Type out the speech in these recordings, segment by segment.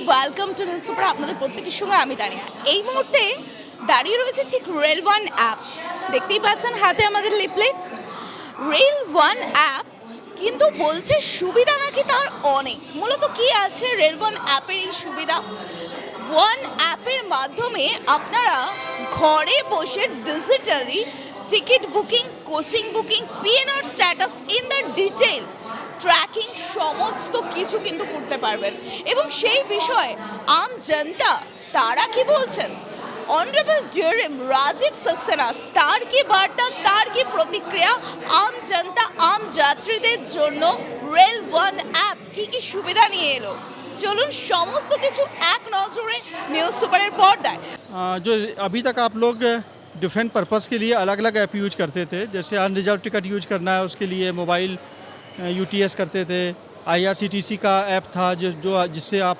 Welcome to news super. আপনাদের প্রত্যেকের সঙ্গে আমি তানিয়া। এই মুহূর্তে দাঁড়িয়ে রয়েছে ঠিক রেল ওয়ান অ্যাপ। দেখতেই পাচ্ছেন হাতে আমাদের লিফলেট। রেল ওয়ান অ্যাপ কিন্তু বলছে সুবিধা নাকি তার অনেক। মূলত কি আছে রেল ওয়ান অ্যাপের এই সুবিধা? ওয়ান অ্যাপের মাধ্যমে আপনারা ঘরে বসে digitally ticket booking, coaching booking, PNR status in the detail tracking সমস্ত কিছু কিন্তু করতে পারবেন। এবং সেই বিষয়ে আম জনতা তারা কি বলছেন, অনারেবল ডিআরএম রাজীব সাক্সেনা তার কি বার্তা, তার কি প্রতিক্রিয়া, আম জনতা আম যাত্রীদের জন্য রেল ওয়ান অ্যাপ কি কি সুবিধা নিয়ে এলো, চলুন সমস্ত কিছু এক নজরে নিউজ সুপারের পর্দায়। जो अभी तक आप लोग डिफरेंट पर्पस के लिए अलग अलग ऐप यूज करते थे, जैसे अनरिजर्व टिकट यूज करना है उसके लिए मोबाइल यूटीएस करते थे। आईआरसीटीसी का ऐप था जिससे आप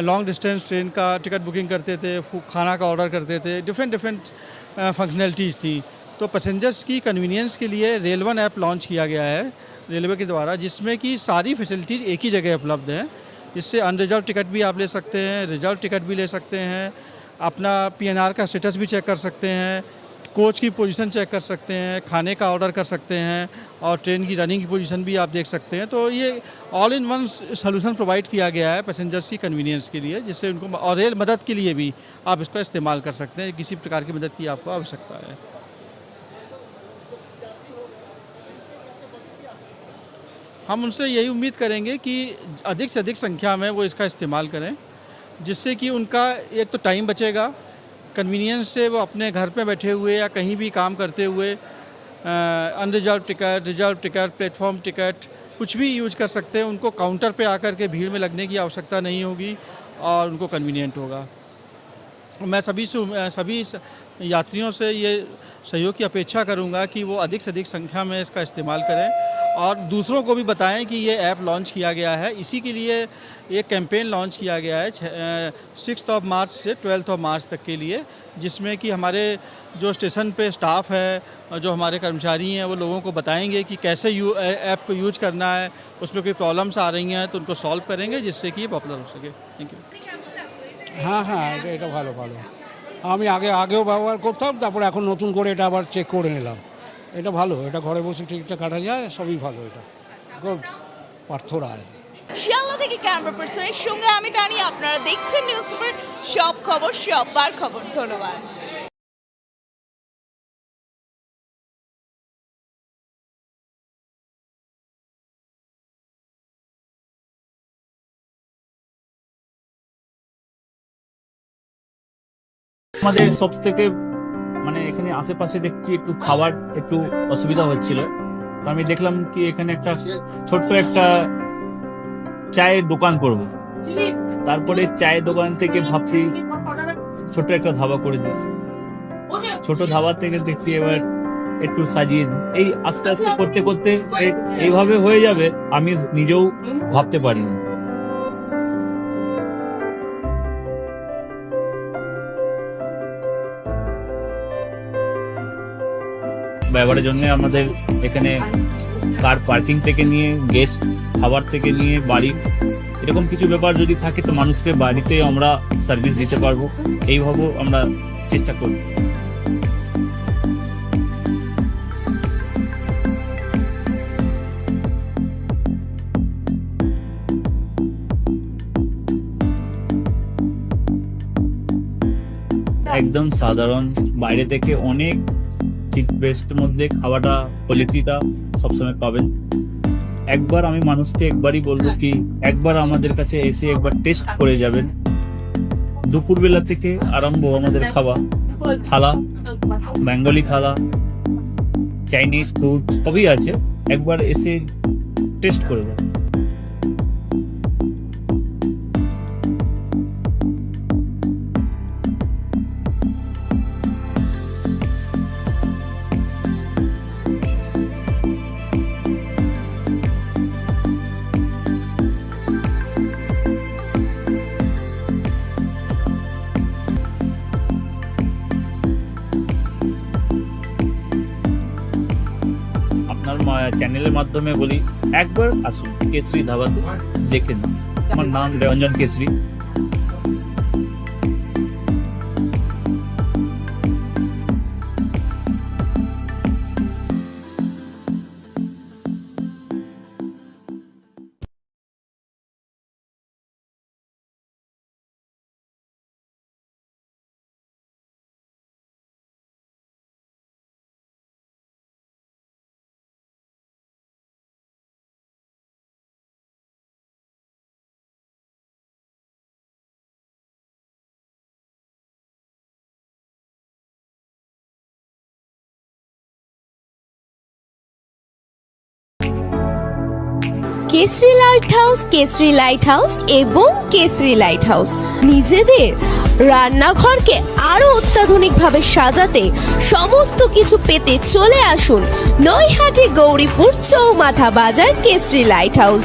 लॉन्ग डिस्टेंस ट्रेन का टिकट बुकिंग करते थे, खाना का ऑर्डर करते थे। डिफरेंट फंक्शनैलिटीज़ थी। तो पैसेंजर्स की कन्वीनियंस के लिए रेल वन ऐप लॉन्च किया गया है रेलवे के द्वारा, जिसमें कि सारी फैसिलिटीज़ एक ही जगह उपलब्ध हैं। इससे अनरिजर्व टिकट भी आप ले सकते हैं, रिजर्व टिकट भी ले सकते हैं, अपना पीएनआर का स्टेटस भी चेक कर सकते हैं, कोच की पोजीशन चेक कर सकते हैं, खाने का ऑर्डर कर सकते हैं और ट्रेन की रनिंग की पोजीशन भी आप देख सकते हैं। तो ये all in one solution provide किया गया है पैसेंजर्स की कन्वीनियंस के लिए, जिससे उनको और रेल मदद के लिए भी आप इसका इस्तेमाल कर सकते हैं किसी प्रकार की मदद की आपको आवश्यकता है। हम उनसे यही उम्मीद करेंगे कि अधिक से अधिक संख्या में वो इसका इस्तेमाल करें, जिससे कि उनका एक तो टाइम बचेगा, कन्वीनियंस से वो अपने घर पे बैठे हुए या कहीं भी काम करते हुए unreserved ticket, reserved ticket, platform ticket कुछ भी यूज कर सकते हैं। उनको काउंटर पे आकर के भीड़ में लगने की आवश्यकता नहीं होगी और उनको कन्वीनियंट होगा। मैं सभी यात्रियों से ये सहयोग की अपेक्षा करूंगा कि वो अधिक से अधिक संख्या में इसका इस्तेमाल करें और दूसरों को भी बताएं कि ये ऐप लॉन्च किया गया है। इसी के लिए एक कैंपेन लॉन्च किया गया है 6 मार्च से 12 मार्च तक के लिए, जिसमें कि हमारे जो स्टेशन पे स्टाफ है और जो हमारे कर्मचारी हैं वो लोगों को बताएंगे कि कैसे ऐप को यूज करना है, उसमें कोई प्रॉब्लम्स आ रही हैं तो उनको सॉल्व करेंगे, जिससे कि ये पॉपुलर हो सके। Thank you. হ্যাঁ হ্যাঁ এটা ভালো ভালো আমি আগেও ব্যবহার করতাম, তারপরে এখন নতুন করে এটা আবার চেক করে নিলাম। এটা ভালো, এটা ঘরে বসে টিকিটটা কাটা যায়, সবই ভালো। এটা গুড। পার্থ রায়, শিয়ালদা থেকে ক্যামেরা পার্সনের সঙ্গে আমি তানিয়া। আপনারা দেখছেন নিউজ সুপার, সব খবর সবার খবর। ধন্যবাদ। আমাদের সব থেকে এখানে আশেপাশে দেখছি একটু খাবার একটু অসুবিধা হচ্ছিল, তো আমি দেখলাম কি এখানে একটা ছোট্ট একটা চায়ের দোকান করব। তারপরে চায়ের দোকান থেকে ভাবছি ছোট্ট একটা ধাবা করে দিই। ছোট ধাবা থেকে দেখছি এবার একটু সাজিয়ে দিই। এই আস্তে আস্তে করতে করতে এইভাবে হয়ে যাবে আমি নিজেও ভাবতে পারিনি। ব্যবহারের জন্য আমাদের এখানে কার পার্কিং থেকে নিয়ে গেস্ট খাবার থেকে নিয়ে বাড়ি এরকম কিছু ব্যাপার যদি থাকে তো মানুষকে বাড়িতে আমরা সার্ভিস দিতে পারবো, এইভাবেও আমরা চেষ্টা করব। একদম সাধারণ, বাইরে থেকে অনেক চিপ বেস্টের মধ্যে খাওয়াটা কোয়ালিটিটা সবসময় পাবেন। একবার আমি মানুষকে একবারই বলবো কি একবার আমাদের কাছে এসে একবার টেস্ট করে যাবেন। দুপুরবেলা থেকে আরম্ভ আমাদের খাওয়া, থালা, বেঙ্গলি থালা, চাইনিজ ফুড সবই আছে, একবার এসে টেস্ট করে যাবেন। চ্যানেলের মাধ্যমে বলি একবার আসুন কেশরি ধাবাতে দেখে নিন। আমার নাম Ranjan Kesari. Kesari light house, Kesari light house এবং কেসরি লাইট হাউস নিজেদের রান্নাঘরকে আরো অত্যাধুনিকভাবে সাজাতে সমস্ত কিছু পেতে চলে আসুন নৈহাটি গৌরীপুর চৌমাথা বাজার কেসরি লাইট হাউস।